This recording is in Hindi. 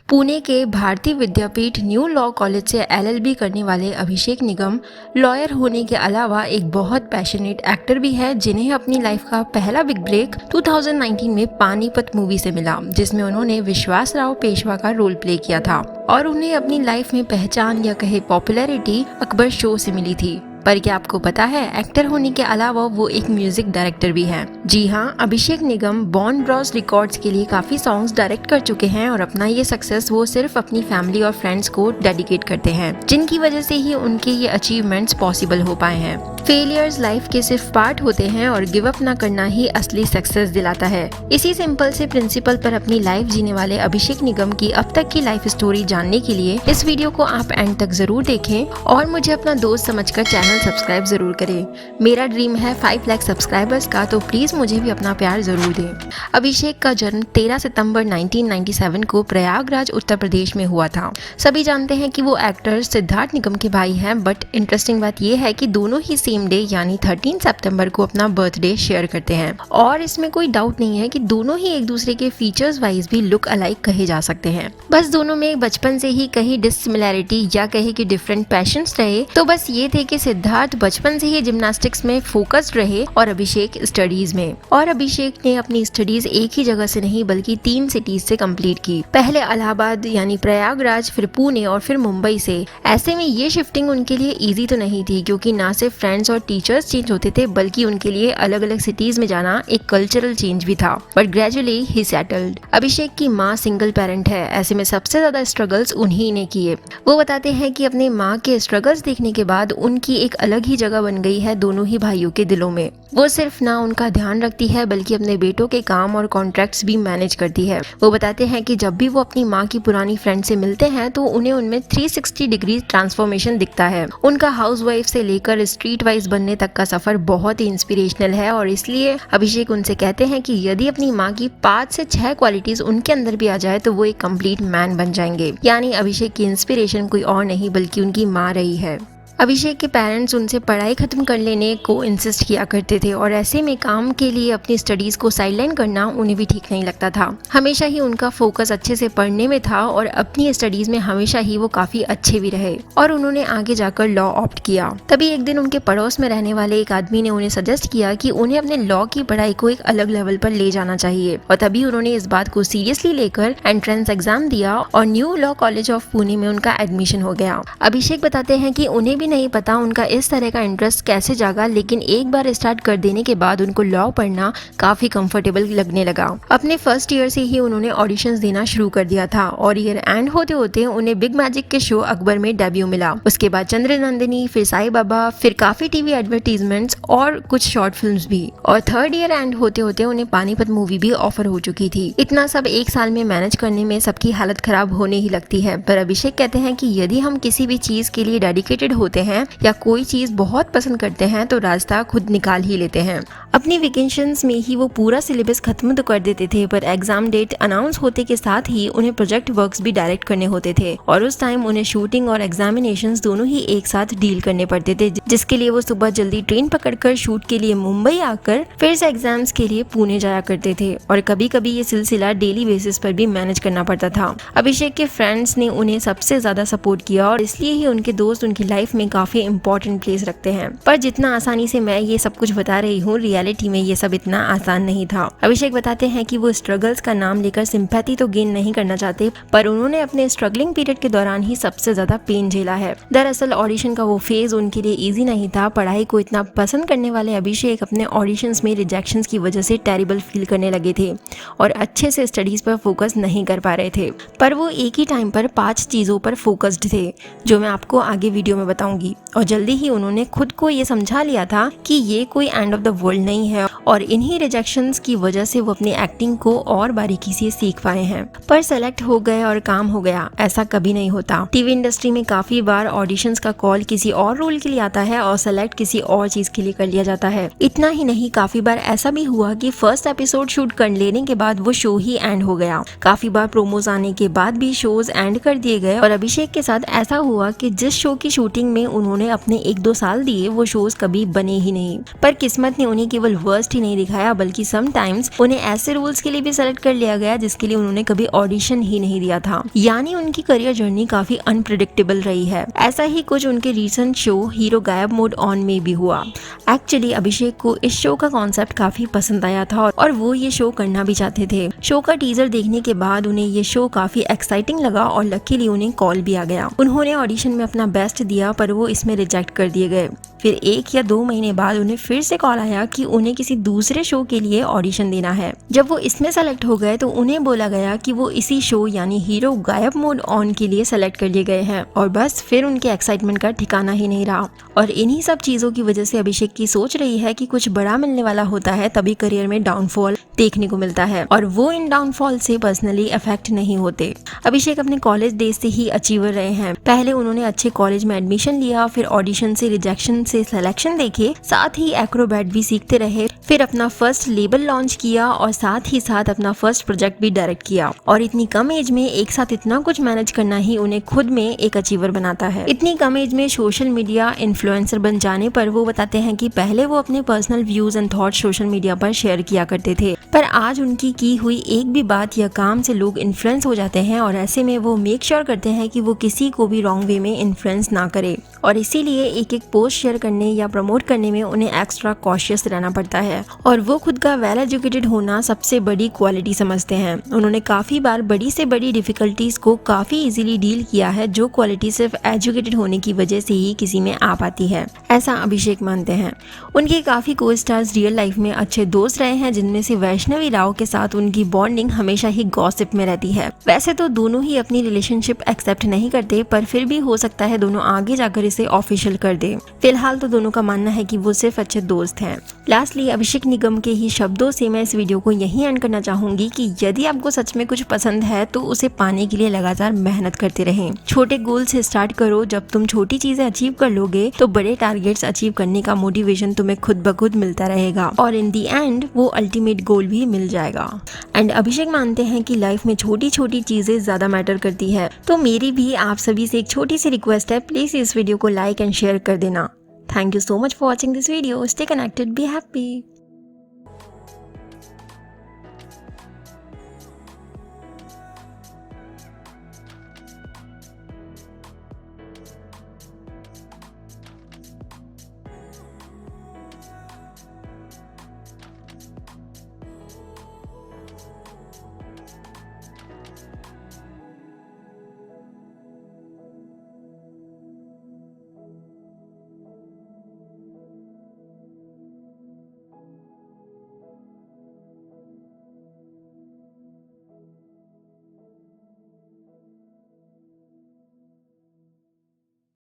पुणे के भारतीय विद्यापीठ न्यू लॉ कॉलेज से एलएलबी करने वाले अभिषेक निगम लॉयर होने के अलावा एक बहुत पैशनेट एक्टर भी है, जिन्हें अपनी लाइफ का पहला बिग ब्रेक 2019 में पानीपत मूवी से मिला, जिसमें उन्होंने विश्वास राव पेशवा का रोल प्ले किया था और उन्हें अपनी लाइफ में पहचान या कहे पॉपुलैरिटी अकबर शो से मिली थी। पर क्या आपको पता है, एक्टर होने के अलावा वो एक म्यूजिक डायरेक्टर भी हैं। जी हाँ, अभिषेक निगम बॉर्न ब्रॉस रिकॉर्ड्स के लिए काफी सॉन्ग्स डायरेक्ट कर चुके हैं और अपना ये सक्सेस वो सिर्फ अपनी फैमिली और फ्रेंड्स को डेडिकेट करते हैं, जिनकी वजह से ही उनके ये अचीवमेंट्स पॉसिबल हो पाए हैं। फेलियर्स लाइफ के सिर्फ पार्ट होते हैं और गिव अप ना करना ही असली सक्सेस दिलाता है। इसी सिंपल से प्रिंसिपल पर अपनी लाइफ जीने वाले अभिषेक निगम की अब तक की लाइफ स्टोरी जानने के लिए इस वीडियो को आप एंड तक जरूर देखें और मुझे अपना दोस्त समझकर चैनल सब्सक्राइब जरूर करें। मेरा ड्रीम है 5 लाख सब्सक्राइबर्स का, तो प्लीज मुझे भी अपना प्यार जरूर दें। अभिषेक का जन्म 13 सितंबर 1997 को प्रयागराज उत्तर प्रदेश में हुआ था। सभी जानते हैं कि वो एक्टर सिद्धार्थ निगम के भाई हैं, बट इंटरेस्टिंग बात यह है कि दोनों ही सेम डे यानी 13 सितंबर को अपना बर्थडे शेयर करते हैं और इसमें कोई डाउट नहीं है कि दोनों ही एक दूसरे के फीचर्स वाइज भी लुक अलाइक कहे जा सकते हैं। बस दोनों में बचपन से ही कहीं डिसिमिलैरिटी या कहे कि डिफरेंट पैशंस रहे, तो बस ये थे कि सिद्धार्थ बचपन से ही जिम्नास्टिक्स में फोकस्ड रहे और अभिषेक स्टडीज में। और अभिषेक ने अपनी स्टडीज एक ही जगह से नहीं बल्कि 3 सिटीज से कंप्लीट की, पहले इलाहाबाद यानी प्रयागराज, फिर पुणे और फिर मुंबई से। ऐसे में ये शिफ्टिंग उनके लिए इजी तो नहीं थी, क्योंकि ना सिर्फ फ्रेंड्स और टीचर्स चेंज होते थे बल्कि उनके लिए अलग अलग सिटीज में जाना एक कल्चरल चेंज भी था। बट ग्रेजुअली ही सेटल्ड। अभिषेक की माँ सिंगल पेरेंट है, ऐसे में सबसे ज्यादा स्ट्रगल्स उन्हीं ने किए। वो बताते हैं कि अपने माँ के स्ट्रगल्स देखने के बाद उनकी एक अलग ही जगह बन गई है दोनों ही भाइयों के दिलों में। वो सिर्फ ना उनका ध्यान रखती है बल्कि अपने बेटों के काम और कॉन्ट्रैक्ट्स भी मैनेज करती है। वो बताते हैं कि जब भी वो अपनी माँ की पुरानी फ्रेंड से मिलते हैं तो उन्हें उनमें 360 डिग्री ट्रांसफॉर्मेशन दिखता है। उनका हाउसवाइफ से लेकर स्ट्रीट वाइज बनने तक का सफर बहुत ही इंस्पिरेशनल है और इसलिए अभिषेक उनसे कहते हैं कि यदि अपनी माँ की 5 से 6 क्वालिटीज उनके अंदर भी आ जाए तो वो एक कंप्लीट मैन बन जाएंगे। यानी अभिषेक की इंस्पिरेशन कोई और नहीं बल्कि उनकी माँ रही है। अभिषेक के पेरेंट्स उनसे पढ़ाई खत्म कर लेने को इंसिस्ट किया करते थे और ऐसे में काम के लिए अपनी स्टडीज को साइडलाइन करना उन्हें भी ठीक नहीं लगता था। हमेशा ही उनका फोकस अच्छे से पढ़ने में था और अपनी स्टडीज में हमेशा ही वो काफी अच्छे भी रहे और उन्होंने आगे जाकर लॉ ऑप्ट किया। तभी एक दिन उनके पड़ोस में रहने वाले एक आदमी ने उन्हें सजेस्ट किया कि उन्हें अपने लॉ की पढ़ाई को एक अलग लेवल पर ले जाना चाहिए और तभी उन्होंने इस बात को सीरियसली लेकर एंट्रेंस एग्जाम दिया और new law college of Pune में उनका एडमिशन हो गया। अभिषेक बताते हैं कि उन्हें नहीं पता उनका इस तरह का इंटरेस्ट कैसे जागा, लेकिन एक बार स्टार्ट कर देने के बाद उनको लॉ पढ़ना काफी कंफर्टेबल लगने लगा। अपने फर्स्ट ईयर से ही उन्होंने ऑडिशंस देना शुरू कर दिया था और ईयर एंड होते होते उन्हें बिग मैजिक के शो अकबर में डेब्यू मिला। उसके बाद चंद्र नंदिनी, फिर साई बाबा, फिर काफी टीवी एडवर्टीजमेंट्स और कुछ शॉर्ट फिल्म्स भी। और थर्ड ईयर एंड होते होते उन्हें पानीपत मूवी भी ऑफर हो चुकी थी। इतना सब एक साल में मैनेज करने में सबकी हालत खराब होने ही लगती है, पर अभिषेक कहते हैं कि यदि हम किसी भी चीज के लिए डेडिकेटेड होते हैं या कोई चीज बहुत पसंद करते हैं तो रास्ता खुद निकाल ही लेते हैं। अपनी वेकेशंस में ही वो पूरा सिलेबस खत्म तो कर देते थे, पर एग्जाम डेट अनाउंस होते के साथ ही उन्हें प्रोजेक्ट वर्क्स भी डायरेक्ट करने होते थे और उस टाइम उन्हें शूटिंग और एग्जामिनेशंस दोनों ही एक साथ डील करने पड़ते थे, जिसके लिए वो सुबह जल्दी ट्रेन पकड़कर शूट के लिए मुंबई आकर फिर से एग्जाम्स के लिए पुणे जाया करते थे और कभी कभी ये सिलसिला डेली बेसिस पर भी मैनेज करना पड़ता था। अभिषेक के फ्रेंड्स ने उन्हें सबसे ज्यादा सपोर्ट किया और इसलिए ही उनके दोस्त उनकी लाइफ में काफी इंपॉर्टेंट प्लेस रखते हैं। पर जितना आसानी से मैं ये सब कुछ बता रही हूँ, रियलिटी में ये सब इतना आसान नहीं था। अभिषेक बताते हैं कि वो स्ट्रगल्स का नाम लेकर सिंपैथी तो गेन नहीं करना चाहते, पर उन्होंने अपने स्ट्रगलिंग पीरियड के दौरान ही सबसे ज्यादा पेन झेला है। दरअसल ऑडिशन का वो फेज उनके लिए इजी नहीं था। पढ़ाई को इतना पसंद करने वाले अभिषेक अपने ऑडिशंस में रिजेक्शंस की वजह से टेरिबल फील करने लगे थे और अच्छे से स्टडीज पर फोकस नहीं कर पा रहे थे। पर वो एक ही टाइम पर 5 चीजों पर फोकस्ड थे, जो मैं आपको आगे वीडियो में बताऊंगी। और जल्दी ही उन्होंने खुद को ये समझा लिया था कि ये कोई एंड ऑफ द वर्ल्ड नहीं है और इन्हीं रिजेक्शंस की वजह से वो अपनी एक्टिंग को और बारीकी से सीख पाए हैं। पर सेलेक्ट हो गए और काम हो गया, ऐसा कभी नहीं होता। टीवी इंडस्ट्री में काफी बार ऑडिशंस का कॉल किसी और रोल के लिए आता है और सेलेक्ट किसी और चीज के लिए कर लिया जाता है। इतना ही नहीं, काफी बार ऐसा भी हुआ कि फर्स्ट एपिसोड शूट कर लेने के बाद वो शो ही एंड हो गया। काफी बार प्रोमोज आने के बाद भी शोज एंड कर दिए गए और अभिषेक के साथ ऐसा हुआ कि जिस शो की शूटिंग में उन्होंने अपने 1-2 साल दिए वो शोज कभी बने ही नहीं। पर किस्मत ने उन्हें केवल वर्स्ट ही नहीं दिखाया, बल्कि समटाइम्स उन्हें ऐसे रोल्स के लिए भी सेलेक्ट कर लिया गया जिसके लिए उन्होंने कभी ऑडिशन ही नहीं दिया था। यानी उनकी करियर जर्नी काफी अनप्रिडिक्टेबल रही है। ऐसा ही कुछ उनके रीसेंट शो हीरो गायब मोड ऑन में भी हुआ। एक्चुअली अभिषेक को इस शो का कॉन्सेप्ट काफी पसंद आया था और वो ये शो करना भी चाहते थे। शो का टीजर देखने के बाद उन्हें ये शो काफी एक्साइटिंग लगा और लकीली उन्हें कॉल भी आ गया। उन्होंने ऑडिशन में अपना बेस्ट दिया पर वो इसमें रिजेक्ट कर दिए गए। फिर 1 या 2 महीने बाद उन्हें फिर से कॉल आया कि उन्हें किसी दूसरे शो के लिए ऑडिशन देना है। जब वो इसमें सेलेक्ट हो गए तो उन्हें बोला गया कि वो इसी शो यानी हीरो गायब मोड ऑन के लिए सेलेक्ट कर लिए गए हैं और बस फिर उनके एक्साइटमेंट का ठिकाना ही नहीं रहा। और इन्हीं सब चीजों की वजह से अभिषेक की सोच रही है कि कुछ बड़ा मिलने वाला होता है तभी करियर में डाउनफॉल देखने को मिलता है और वो इन डाउनफॉल से पर्सनली अफेक्ट नहीं होते। अभिषेक अपने कॉलेज डेज से ही अचीवर रहे हैं। पहले उन्होंने अच्छे कॉलेज में एडमिशन लिया, फिर ऑडिशन से रिजेक्शन से सिलेक्शन देखे, साथ ही एक्रोबैट भी सीखते रहे, फिर अपना फर्स्ट लेबल लॉन्च किया और साथ ही साथ अपना फर्स्ट प्रोजेक्ट भी डायरेक्ट किया। और इतनी कम एज में एक साथ इतना कुछ मैनेज करना ही उन्हें खुद में एक अचीवर बनाता है। इतनी कम एज में सोशल मीडिया इन्फ्लुएंसर बन जाने पर वो बताते हैं कि पहले वो अपने personal views and thought social media पर शेयर किया करते थे, पर आज उनकी की हुई एक भी बात या काम से लोग इन्फ्लुएंस हो जाते हैं और ऐसे में वो मेक श्योर करते हैं कि वो किसी को भी रॉन्ग वे में इन्फ्लुएंस ना करे और इसीलिए एक एक पोस्ट शेयर करने या प्रमोट करने में उन्हें एक्स्ट्रा कॉशियस रहना पड़ता है। और वो खुद का वेल एजुकेटेड होना सबसे बड़ी क्वालिटी समझते हैं। उन्होंने काफी बार बड़ी से बड़ी डिफिकल्टीज को काफी इजीली डील किया है, जो क्वालिटी सिर्फ एजुकेटेड होने की वजह से ही किसी में आ पाती है, ऐसा अभिषेक मानते हैं। उनके काफी को स्टार्स रियल लाइफ में अच्छे दोस्त रहे हैं, जिनमें से वैष्णवी राव के साथ उनकी बॉन्डिंग हमेशा ही गॉसिप में रहती है। वैसे तो दोनों ही अपनी रिलेशनशिप एक्सेप्ट नहीं करते, पर फिर भी हो सकता है दोनों आगे जाकर इसे ऑफिशियल कर दे। फिलहाल तो दोनों का मानना है कि वो सिर्फ अच्छे दोस्त हैं। लास्टली अभिषेक निगम के ही शब्दों से मैं इस वीडियो को यहीं एंड करना चाहूंगी कि यदि आपको सच में कुछ पसंद है तो उसे पाने के लिए लगातार मेहनत करते रहें। छोटे गोल से स्टार्ट करो। जब तुम छोटी चीजें अचीव कर लोगे तो बड़े टारगेट्स अचीव करने का मोटिवेशन तुम्हें खुद ब खुद मिलता रहेगा और इन दी एंड वो अल्टीमेट गोल भी मिल जाएगा। एंड अभिषेक मानते हैं कि लाइफ में छोटी छोटी चीजें ज्यादा मैटर करती है। तो मेरी भी आप सभी से एक छोटी सी रिक्वेस्ट है, प्लीज इस वीडियो को लाइक एंड शेयर कर देना। Thank you so much for watching this video. Stay connected, be happy.